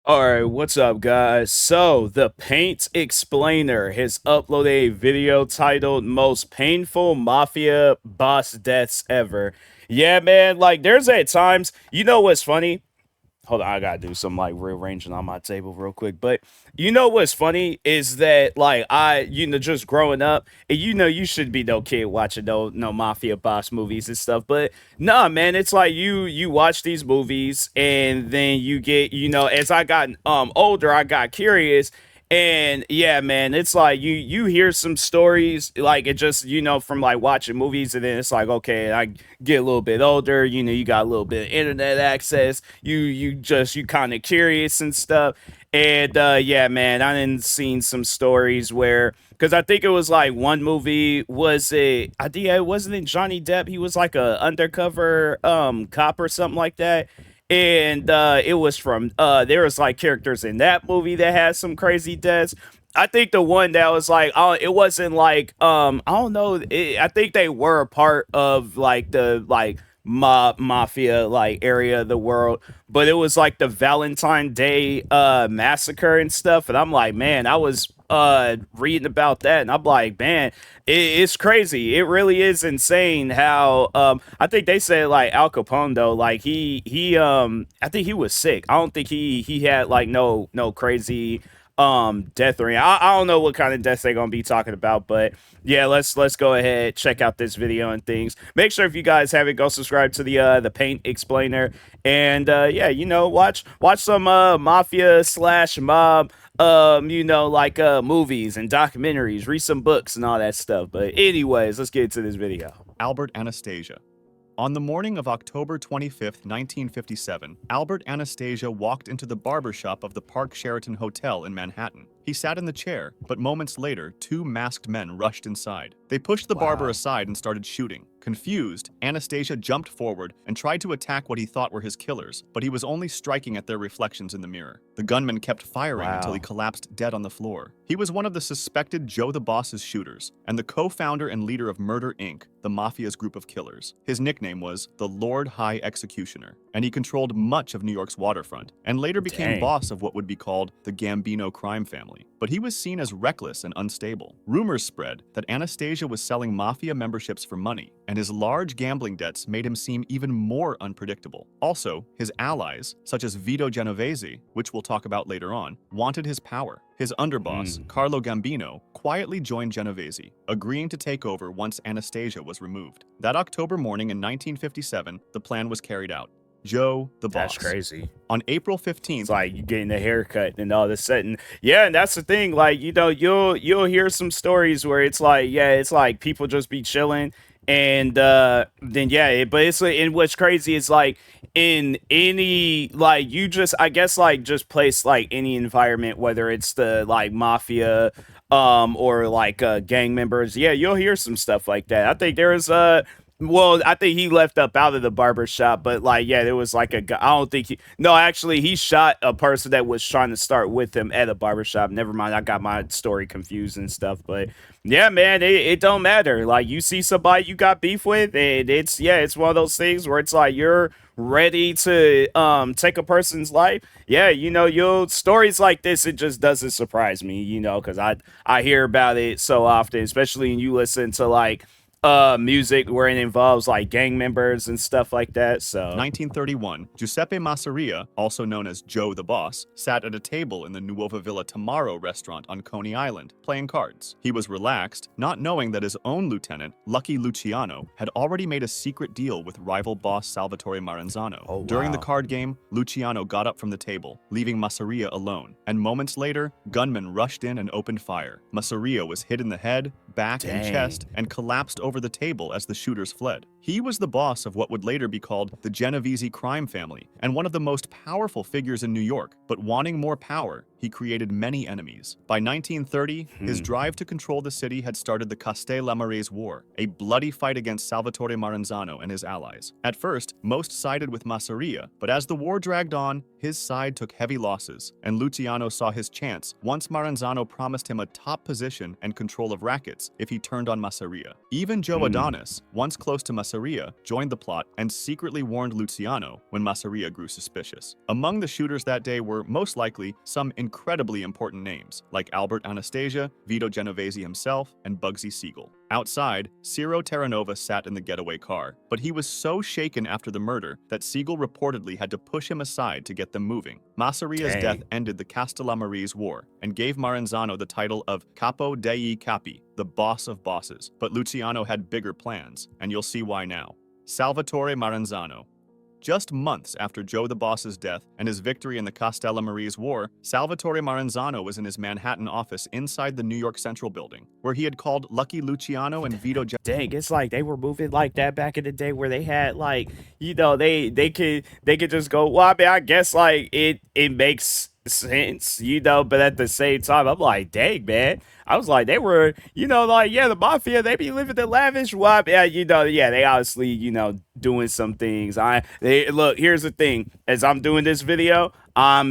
Alright, what's up, guys? So, the Paint Explainer has uploaded a video titled Most Painful Mafia Boss Deaths Ever. Yeah, man, like, there's at times, you know what's funny? Hold on, I gotta do some like rearranging on my table real quick. But you know what's funny is that like just growing up, and you should be no kid watching no mafia boss movies and stuff. But nah, man, it's like you watch these movies and then you get as I got older, I got curious. And yeah, man, it's like you hear some stories like it just from like watching movies, and then it's like okay, I get a little bit older, you got a little bit of internet access, you kind of curious and stuff. And yeah, man, I done seen some stories where because I think it was like one movie was it I think it wasn't in Johnny Depp, he was like a undercover cop or something like that. And it was from there was like characters in that movie that had some crazy deaths. I think the one that was like, oh, it wasn't like, I don't know. I think they were a part of like the like mafia like area of the world, but it was like the Valentine Day massacre and stuff. And I'm like, man, I was reading about that, and I'm like, man, it's crazy. It really is insane how I think they said like Al Capone though, like he I think he was sick. I don't think he had like no crazy death ring. I don't know what kind of deaths they're gonna be talking about, but yeah, let's go ahead, check out this video and things. Make sure if you guys haven't, go subscribe to the Paint Explainer. And yeah, watch some mafia slash mob like movies and documentaries, read some books and all that stuff. But anyways, let's get into this video. Albert Anastasia. On the morning of October 25, 1957, Albert Anastasia walked into the barber shop of the Park Sheraton Hotel in Manhattan. He sat in the chair, but moments later, two masked men rushed inside. They pushed the barber aside and started shooting. Confused, Anastasia jumped forward and tried to attack what he thought were his killers, but he was only striking at their reflections in the mirror. The gunman kept firing until he collapsed dead on the floor. He was one of the suspected Joe the Boss's shooters, and the co-founder and leader of Murder Inc., the Mafia's group of killers. His nickname was the Lord High Executioner, and he controlled much of New York's waterfront, and later became boss of what would be called the Gambino crime family. But he was seen as reckless and unstable. Rumors spread that Anastasia was selling Mafia memberships for money, and his large gambling debts made him seem even more unpredictable. Also, his allies, such as Vito Genovese, which we'll talk about later on, wanted his power. His underboss, Carlo Gambino, quietly joined Genovese, agreeing to take over once Anastasia was removed. That October morning in 1957, the plan was carried out. Joe the Boss. That's crazy. On April 15th, it's like you getting a haircut and all of a sudden, yeah, and that's the thing. Like you'll hear some stories where it's like, yeah, it's like people just be chilling, and then yeah, but it's like, and what's crazy is like in any like you just I guess like just place like any environment, whether it's the like mafia or like gang members, yeah, you'll hear some stuff like that. I think there is well, I think he left up out of the barber shop, but like, yeah, there was like a guy. I don't think no, actually, he shot a person that was trying to start with him at a barber shop. Never mind, I got my story confused and stuff. But yeah, man, it don't matter. Like, you see somebody you got beef with, and it's one of those things where it's like you're ready to take a person's life. Yeah, you'll stories like this, it just doesn't surprise me, because I hear about it so often, especially when you listen to like music where it involves like gang members and stuff like that. So 1931, Giuseppe Masseria, also known as Joe the Boss, sat at a table in the Nuova Villa Tamaro restaurant on Coney Island, playing cards. He was relaxed, not knowing that his own lieutenant, Lucky Luciano, had already made a secret deal with rival boss Salvatore Maranzano. oh, During the wow. card game, Luciano got up from the table, leaving Masseria alone, and moments later, gunmen rushed in and opened fire. Masseria was hit in the head, back, and chest, and collapsed over the table as the shooters fled. He was the boss of what would later be called the Genovese crime family, and one of the most powerful figures in New York, but wanting more power, he created many enemies. By 1930, his drive to control the city had started the Castellammarese War, a bloody fight against Salvatore Maranzano and his allies. At first, most sided with Masseria, but as the war dragged on, his side took heavy losses, and Luciano saw his chance once Maranzano promised him a top position and control of rackets if he turned on Masseria. Even Joe Adonis, once close to Masseria, Masseria joined the plot and secretly warned Luciano when Masseria grew suspicious. Among the shooters that day were most likely some incredibly important names, like Albert Anastasia, Vito Genovese himself, and Bugsy Siegel. Outside, Ciro Terranova sat in the getaway car, but he was so shaken after the murder that Siegel reportedly had to push him aside to get them moving. Masseria's death ended the Castellamarise War and gave Maranzano the title of Capo dei Capi, the boss of bosses. But Luciano had bigger plans, and you'll see why now. Salvatore Maranzano. Just months after Joe the Boss's death and his victory in the Castellamarise War, Salvatore Maranzano was in his Manhattan office inside the New York Central building, where he had called Lucky Luciano and Vito. Dang, it's like they were moving like that back in the day where they had like, they could just go, well, I mean, I guess like it makes sense, but at the same time, I'm like, dang, man. I was like, they were, like, yeah, the Mafia, they be living the lavish life. Yeah, yeah, they obviously, doing some things. Look, here's the thing. As I'm doing this video, I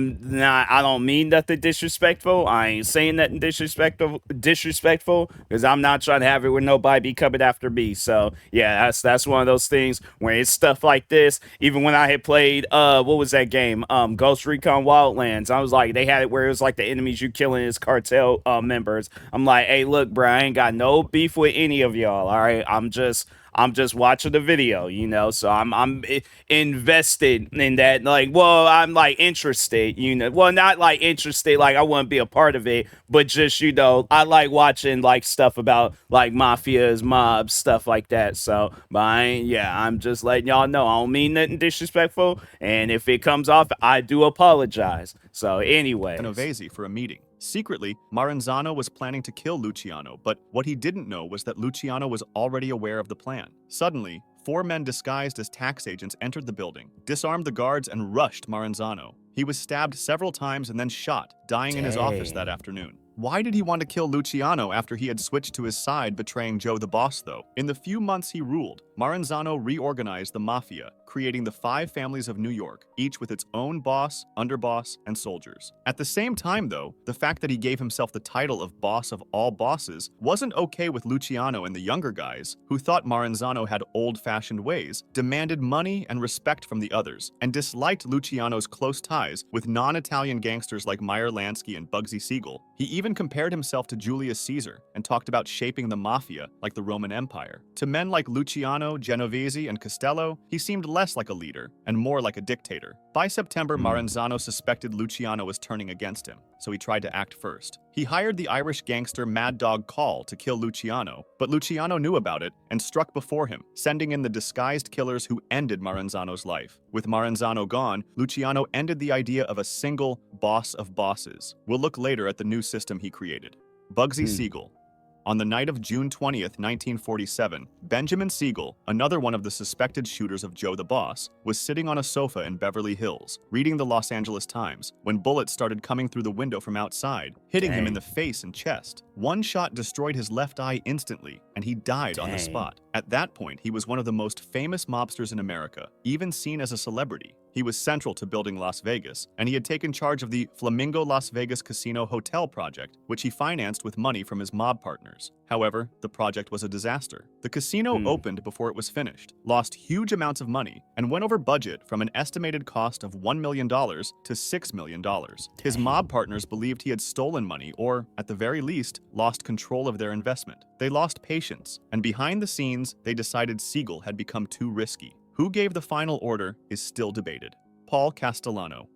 don't mean nothing disrespectful. I ain't saying nothing disrespectful, because I'm not trying to have it where nobody be coming after me. So yeah, that's one of those things where it's stuff like this. Even when I had played, what was that game? Ghost Recon Wildlands. I was like, they had it where it was like the enemies you killing as cartel members. I'm like, hey, look, bro, I ain't got no beef with any of y'all. All right, I'm just watching the video, so I'm invested in that. Like, well, I'm like interested, well, not like interested, like I want to be a part of it, but just, I like watching like stuff about like mafias, mobs, stuff like that. So, but I'm just letting y'all know I don't mean nothing disrespectful. And if it comes off, I do apologize. So anyways. Genovese for a meeting. Secretly, Maranzano was planning to kill Luciano, but what he didn't know was that Luciano was already aware of the plan. Suddenly, 4 men disguised as tax agents entered the building, disarmed the guards, and rushed Maranzano. He was stabbed several times and then shot, dying in his office that afternoon. Why did he want to kill Luciano after he had switched to his side, betraying Joe the Boss, though? In the few months he ruled, Maranzano reorganized the Mafia, creating the 5 families of New York, each with its own boss, underboss, and soldiers. At the same time, though, the fact that he gave himself the title of boss of all bosses wasn't okay with Luciano and the younger guys, who thought Maranzano had old-fashioned ways, demanded money and respect from the others, and disliked Luciano's close ties with non-Italian gangsters like Meyer Lansky and Bugsy Siegel. He even compared himself to Julius Caesar and talked about shaping the Mafia like the Roman Empire. To men like Luciano, Genovese, and Costello, he seemed less like a leader and more like a dictator. By September, Maranzano suspected Luciano was turning against him, so he tried to act first. He hired the Irish gangster Mad Dog Call to kill Luciano, but Luciano knew about it and struck before him, sending in the disguised killers who ended Maranzano's life. With Maranzano gone, Luciano ended the idea of a single boss of bosses. We'll look later at the new system he created. Bugsy Siegel. On the night of June 20th, 1947, Benjamin Siegel, another one of the suspected shooters of Joe the Boss, was sitting on a sofa in Beverly Hills, reading the Los Angeles Times, when bullets started coming through the window from outside, hitting him in the face and chest. One shot destroyed his left eye instantly, and he died on the spot. At that point, he was one of the most famous mobsters in America, even seen as a celebrity. He was central to building Las Vegas, and he had taken charge of the Flamingo Las Vegas Casino Hotel project, which he financed with money from his mob partners. However, the project was a disaster. The casino opened before it was finished, lost huge amounts of money, and went over budget from an estimated cost of $1 million to $6 million. His mob partners believed he had stolen money or, at the very least, lost control of their investment. They lost patience, and behind the scenes, they decided Siegel had become too risky. Who gave the final order is still debated. Paul Castellano.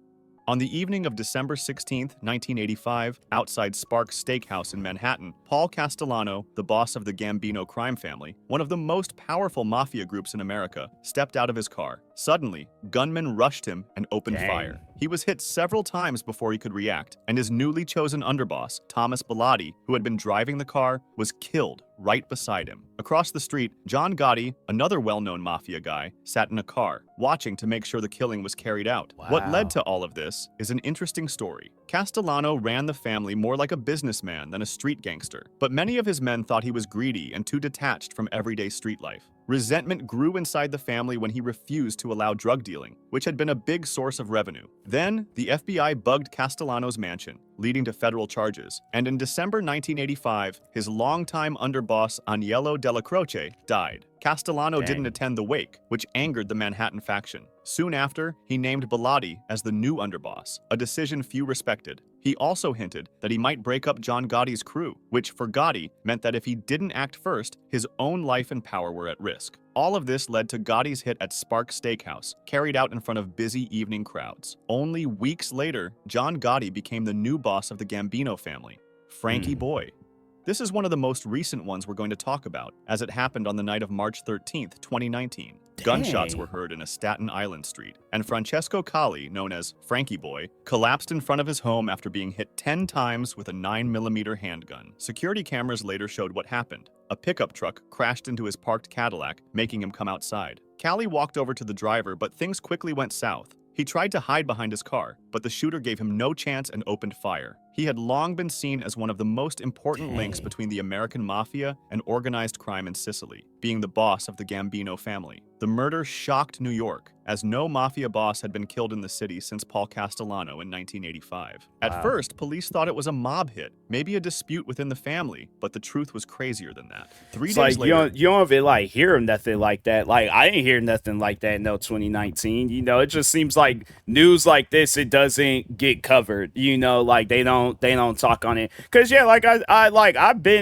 On the evening of December 16, 1985, outside Sparks Steakhouse in Manhattan, Paul Castellano, the boss of the Gambino crime family, one of the most powerful mafia groups in America, stepped out of his car. Suddenly, gunmen rushed him and opened fire. He was hit several times before he could react, and his newly chosen underboss, Thomas Bilotti, who had been driving the car, was killed right beside him. Across the street, John Gotti, another well-known mafia guy, sat in a car, watching to make sure the killing was carried out. What led to all of this is an interesting story. Castellano ran the family more like a businessman than a street gangster, but many of his men thought he was greedy and too detached from everyday street life. Resentment grew inside the family when he refused to allow drug dealing, which had been a big source of revenue. Then, the FBI bugged Castellano's mansion, leading to federal charges. And in December 1985, his longtime underboss Agnello Della Croce died. Castellano didn't attend the wake, which angered the Manhattan faction. Soon after, he named Bellotti as the new underboss, a decision few respected. He also hinted that he might break up John Gotti's crew, which for Gotti meant that if he didn't act first, his own life and power were at risk. All of this led to Gotti's hit at Spark Steakhouse, carried out in front of busy evening crowds. Only weeks later, John Gotti became the new boss of the Gambino family, Frankie Boy. This is one of the most recent ones we're going to talk about, as it happened on the night of March 13th, 2019. Gunshots were heard in a Staten Island street, and Francesco Calli, known as Frankie Boy, collapsed in front of his home after being hit 10 times with a 9mm handgun. Security cameras later showed what happened. A pickup truck crashed into his parked Cadillac, making him come outside. Calli walked over to the driver, but things quickly went south. He tried to hide behind his car, but the shooter gave him no chance and opened fire. He had long been seen as one of the most important links between the American Mafia and organized crime in Sicily, being the boss of the Gambino family. The murder shocked New York, as no Mafia boss had been killed in the city since Paul Castellano in 1985. At first, police thought it was a mob hit, maybe a dispute within the family, but the truth was crazier than that. 3 days later, you don't even like hear nothing like that. Like I didn't hear nothing like that in 2019. You know, it just seems like news like this, it doesn't get covered. You know, like they don't talk on it. Cause yeah, like I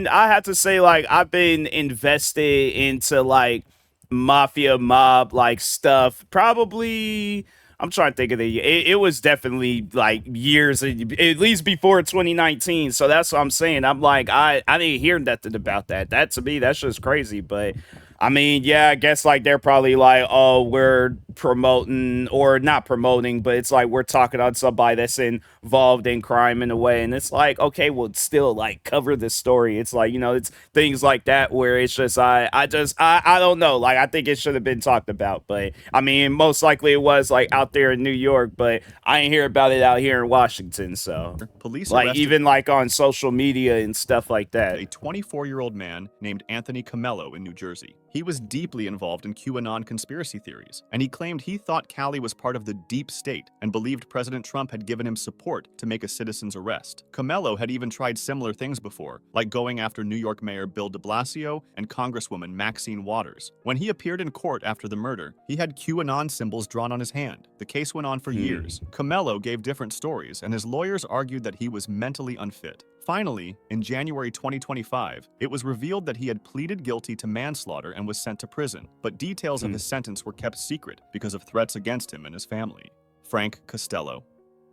have to say, like I've been invested into like mafia mob like stuff probably. I'm trying to think of it was definitely like years at least before 2019, so that's what I'm saying. I'm like I didn't hear nothing about that to me that's just crazy. But I mean, yeah, I guess like they're probably like, oh, we're promoting or not promoting, but it's like we're talking on somebody that's involved in crime in a way, and it's like, okay, well, still like cover the story. It's like, you know, it's things like that where it's just I don't know, like I think it should have been talked about, but I mean, most likely it was like out there in New York, but I ain't hear about it out here in Washington. So police like arrested even like on social media and stuff like that. a 24-year-old man named Anthony Camello in New Jersey. He was deeply involved in QAnon conspiracy theories, and he claimed he thought Calli was part of the deep state and believed President Trump had given him support to make a citizen's arrest. Camello had even tried similar things before, like going after New York Mayor Bill de Blasio and Congresswoman Maxine Waters. When he appeared in court after the murder, he had QAnon symbols drawn on his hand. The case went on for years. Camello gave different stories, and his lawyers argued that he was mentally unfit. Finally, in January 2025, it was revealed that he had pleaded guilty to manslaughter and was sent to prison, but details of his sentence were kept secret because of threats against him and his family. Frank Costello.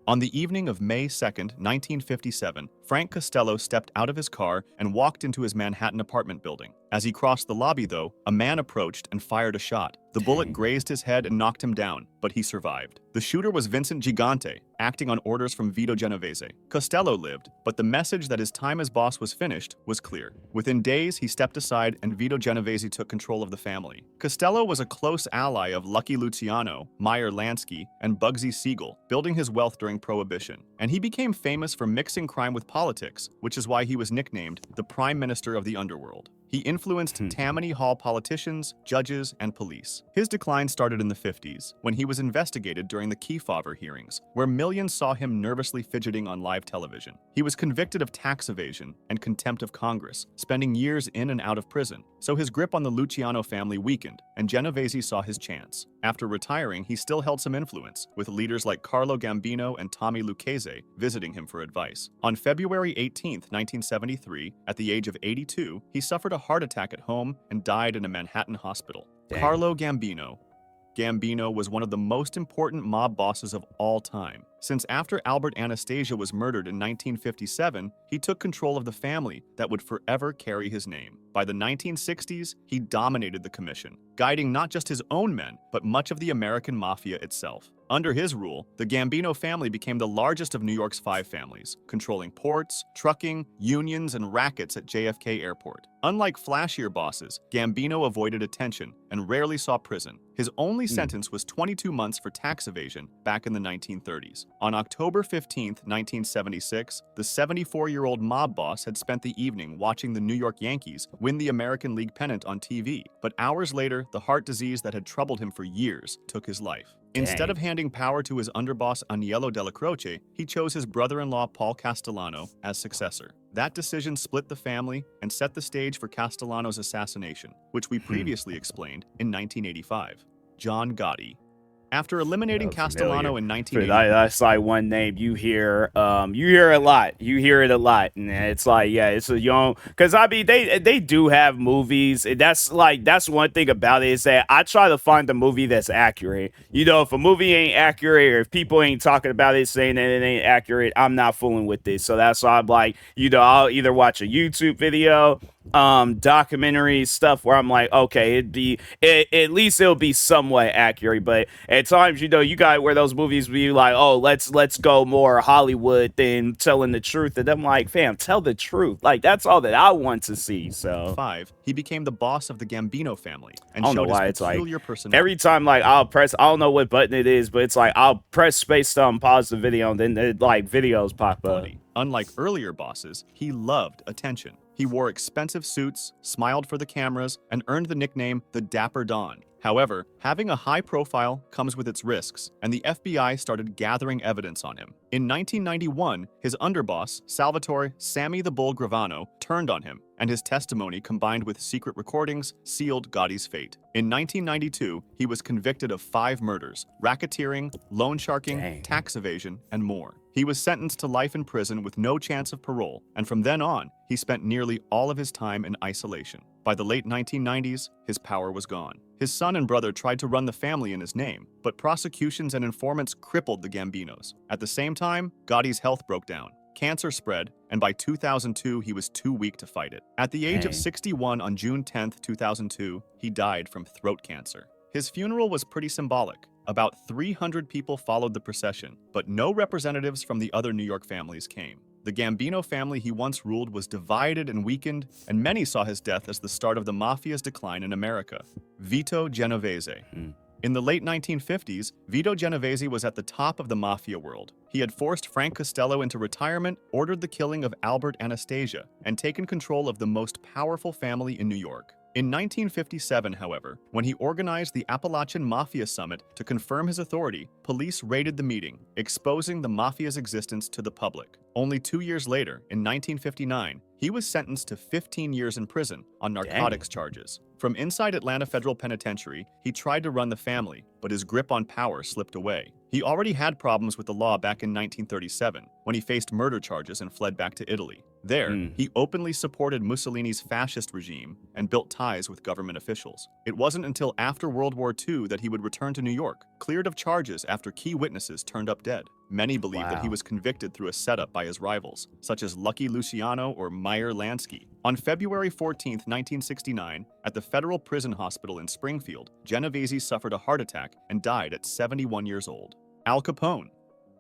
On the evening of May 2nd, 1957, Frank Costello stepped out of his car and walked into his Manhattan apartment building. As he crossed the lobby, though, a man approached and fired a shot. The bullet grazed his head and knocked him down, but he survived. The shooter was Vincent Gigante, acting on orders from Vito Genovese. Costello lived, but the message that his time as boss was finished was clear. Within days, he stepped aside and Vito Genovese took control of the family. Costello was a close ally of Lucky Luciano, Meyer Lansky, and Bugsy Siegel, building his wealth during Prohibition. And he became famous for mixing crime with politics, which is why he was nicknamed the Prime Minister of the Underworld. He influenced Tammany Hall politicians, judges, and police. His decline started in the 50s, when he was investigated during the Kefauver hearings, where millions saw him nervously fidgeting on live television. He was convicted of tax evasion and contempt of Congress, spending years in and out of prison. So his grip on the Luciano family weakened, and Genovese saw his chance. After retiring, he still held some influence, with leaders like Carlo Gambino and Tommy Lucchese visiting him for advice. On February 18, 1973, at the age of 82, he suffered a heart attack at home and died in a Manhattan hospital. Carlo Gambino. Gambino was one of the most important mob bosses of all time. Since after Albert Anastasia was murdered in 1957, he took control of the family that would forever carry his name. By the 1960s, he dominated the commission, guiding not just his own men, but much of the American Mafia itself. Under his rule, the Gambino family became the largest of New York's 5 families, controlling ports, trucking, unions, and rackets at JFK Airport. Unlike flashier bosses, Gambino avoided attention and rarely saw prison. His only sentence was 22 months for tax evasion back in the 1930s. On October 15, 1976, the 74-year-old mob boss had spent the evening watching the New York Yankees win the American League pennant on TV, but hours later, the heart disease that had troubled him for years took his life. Instead of handing power to his underboss Agnello Della Croce, he chose his brother-in-law Paul Castellano as successor. That decision split the family and set the stage for Castellano's assassination, which we previously explained in 1985. John Gotti. After eliminating Castellano in 1980, that's like one name you hear a lot. You hear it a lot, and it's like, yeah, it's a young. Because I mean, they do have movies. And that's one thing about it is that I try to find a movie that's accurate. You know, if a movie ain't accurate or if people ain't talking about it, saying that it ain't accurate, I'm not fooling with this. So that's why I'm like, you know, I'll either watch a YouTube video, documentary stuff where I'm like, okay, at least it'll be somewhat accurate. But at times, you know, you got where those movies be like, oh, let's go more Hollywood than telling the truth. And I'm like, fam, tell the truth. Like, that's all that I want to see. So 5, he became the boss of the Gambino family and I don't know showed why his it's like peculiar personality. every time like I'll press, I don't know what button it is, but it's like I'll press space pause the video, and then like videos pop up. Unlike earlier bosses, he loved attention. He wore expensive suits, smiled for the cameras, and earned the nickname the Dapper Don. However, having a high profile comes with its risks, and the FBI started gathering evidence on him. In 1991, his underboss, Salvatore Sammy the Bull Gravano, turned on him, and his testimony combined with secret recordings sealed Gotti's fate. In 1992, he was convicted of 5 murders, racketeering, loan sharking, tax evasion, and more. He was sentenced to life in prison with no chance of parole, and from then on, he spent nearly all of his time in isolation. By the late 1990s, his power was gone. His son and brother tried to run the family in his name, but prosecutions and informants crippled the Gambinos. At the same time, Gotti's health broke down. Cancer spread, and by 2002, he was too weak to fight it. At the age of 61 on June 10, 2002, he died from throat cancer. His funeral was pretty symbolic. About 300 people followed the procession, but no representatives from the other New York families came. The Gambino family he once ruled was divided and weakened, and many saw his death as the start of the Mafia's decline in America. Vito Genovese. In the late 1950s, Vito Genovese was at the top of the Mafia world. He had forced Frank Costello into retirement, ordered the killing of Albert Anastasia, and taken control of the most powerful family in New York. In 1957, however, when he organized the Appalachian Mafia Summit to confirm his authority, police raided the meeting, exposing the Mafia's existence to the public. Only 2 years later, in 1959, he was sentenced to 15 years in prison on narcotics charges. From inside Atlanta Federal Penitentiary, he tried to run the family, but his grip on power slipped away. He already had problems with the law back in 1937, when he faced murder charges and fled back to Italy. There, he openly supported Mussolini's fascist regime and built ties with government officials. It wasn't until after World War II that he would return to New York, cleared of charges after key witnesses turned up dead. Many believe that he was convicted through a setup by his rivals, such as Lucky Luciano or Meyer Lansky. On February 14, 1969, at the Federal Prison Hospital in Springfield, Genovese suffered a heart attack and died at 71 years old. Al Capone.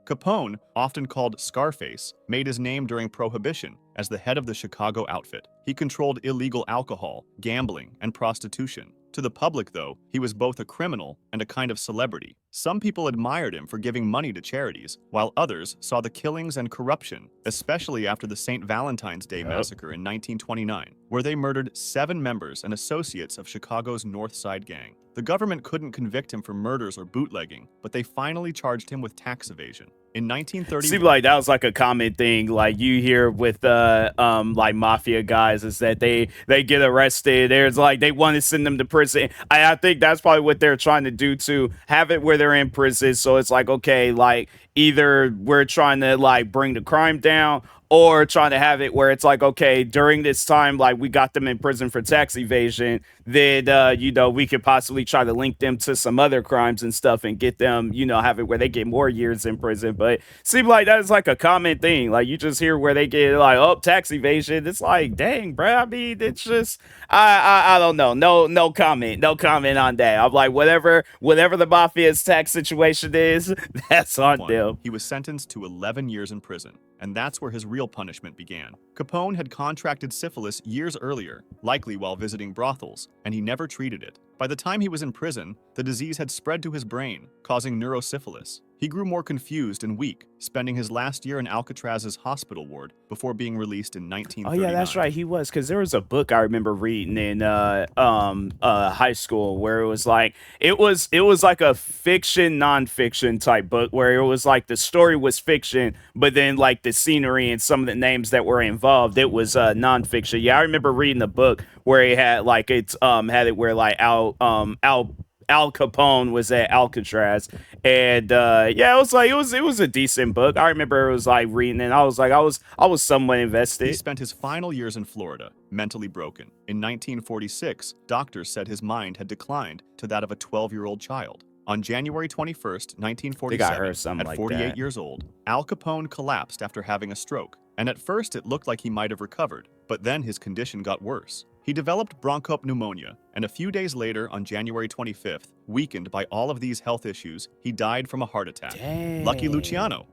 Capone, often called Scarface, made his name during Prohibition as the head of the Chicago outfit. He controlled illegal alcohol, gambling, and prostitution. To the public, though, he was both a criminal and a kind of celebrity. Some people admired him for giving money to charities, while others saw the killings and corruption, especially after the St. Valentine's Day massacre in 1929, where they murdered 7 members and associates of Chicago's North Side gang. The government couldn't convict him for murders or bootlegging, but they finally charged him with tax evasion. In 1930, seemed like that was like a common thing, like you hear with like mafia guys, is that they get arrested. There's like they want to send them to prison. I think that's probably what they're trying to do, to have it where they're in prison. So it's like, okay, like either we're trying to like bring the crime down, or trying to have it where it's like, okay, during this time, like we got them in prison for tax evasion, then we could possibly try to link them to some other crimes and stuff and get them, have it where they get more years in prison. But seems like that is like a common thing. Like you just hear where they get like, oh, tax evasion. It's like, dang, bro. I mean, it's just I don't know. No comment. No comment on that. I'm like, whatever the mafia's tax situation is, that's on them. He was sentenced to 11 years in prison, and that's where his real punishment began. Capone had contracted syphilis years earlier, likely while visiting brothels, and he never treated it. By the time he was in prison, the disease had spread to his brain, causing neurosyphilis. He grew more confused and weak, spending his last year in Alcatraz's hospital ward before being released in 1939. Oh yeah, that's right. He was, because there was a book I remember reading in high school where it was like a fiction nonfiction type book where it was like the story was fiction, but then like the scenery and some of the names that were involved, it was nonfiction. Yeah, I remember reading the book where he had like it's had it where like Al Capone was at Alcatraz, and yeah, it was like it was a decent book. I remember it was like reading, and I was like I was somewhat He invested. spent his final years in Florida, mentally broken. In 1946, doctors said his mind had declined to that of a 12-year-old child. On January 21st, I think I heard 1947, something at like 48 that. years old, Al Capone collapsed after having a stroke, and at first it looked like he might have recovered, but then his condition got worse. He developed bronchopneumonia, and a few days later, on January 25th, weakened by all of these health issues, he died from a heart attack. Lucky Dang. Luciano.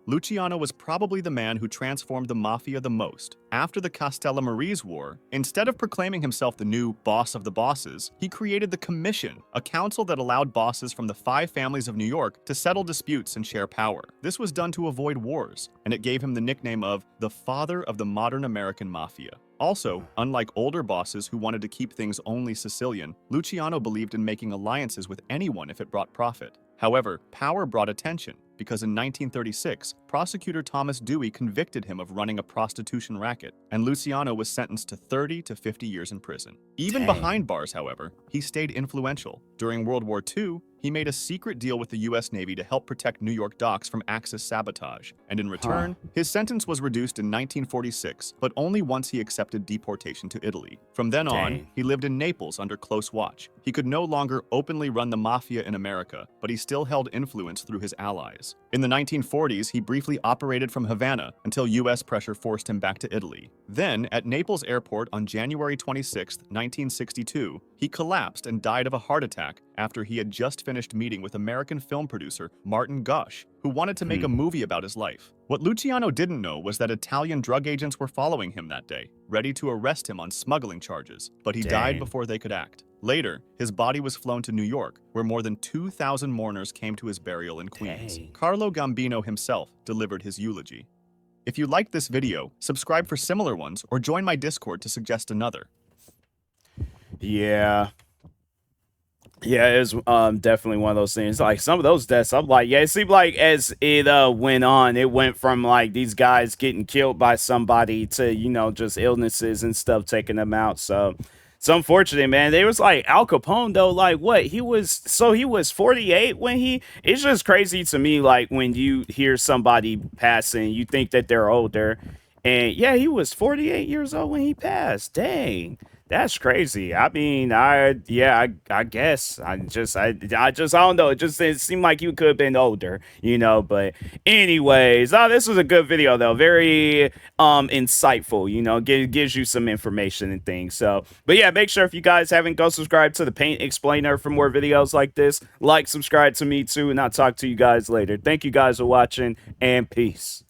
Luciano was probably the man who transformed the Mafia the most. After the Castellamarese War, instead of proclaiming himself the new boss of the bosses, he created the Commission, a council that allowed bosses from the 5 families of New York to settle disputes and share power. This was done to avoid wars, and it gave him the nickname of the father of the modern American Mafia. Also, unlike older bosses who wanted to keep things only Sicilian, Luciano believed in making alliances with anyone if it brought profit. However, power brought attention, because in 1936, prosecutor Thomas Dewey convicted him of running a prostitution racket, and Luciano was sentenced to 30 to 50 years in prison. Even Dang. behind bars, however, he stayed influential. During World War II, he made a secret deal with the US Navy to help protect New York docks from Axis sabotage, and in return, his sentence was reduced in 1946, but only once he accepted deportation to Italy. From then on, Dang. he lived in Naples under close watch. He could no longer openly run the Mafia in America, but he still held influence through his allies. In the 1940s, he briefly operated from Havana until US pressure forced him back to Italy. Then, at Naples Airport on January 26, 1962, he collapsed and died of a heart attack after he had just finished meeting with American film producer Martin Gush, who wanted to make a movie about his life. What Luciano didn't know was that Italian drug agents were following him that day, ready to arrest him on smuggling charges, but he died Dang. before they could act. Later, his body was flown to New York, where more than 2,000 mourners came to his burial in Queens. Dang. Carlo Gambino himself delivered his eulogy. If you liked this video, subscribe for similar ones or join my Discord to suggest another. Yeah. Yeah, it was definitely one of those things. Like some of those deaths, I'm like, yeah, it seemed like as it went on, it went from like these guys getting killed by somebody to, just illnesses and stuff taking them out. So it's unfortunate, man. They was like Al Capone though, like what? He was 48 when it's just crazy to me, like when you hear somebody passing, you think that they're older. And yeah, he was 48 years old when he passed. Dang. That's crazy. I mean, I guess I don't know. It seemed like you could have been older, But anyways, this was a good video though. Very insightful. Gives you some information and things. So, but yeah, make sure if you guys haven't, go subscribe to the Paint Explainer for more videos like this. Like, subscribe to me too, and I'll talk to you guys later. Thank you guys for watching, and peace.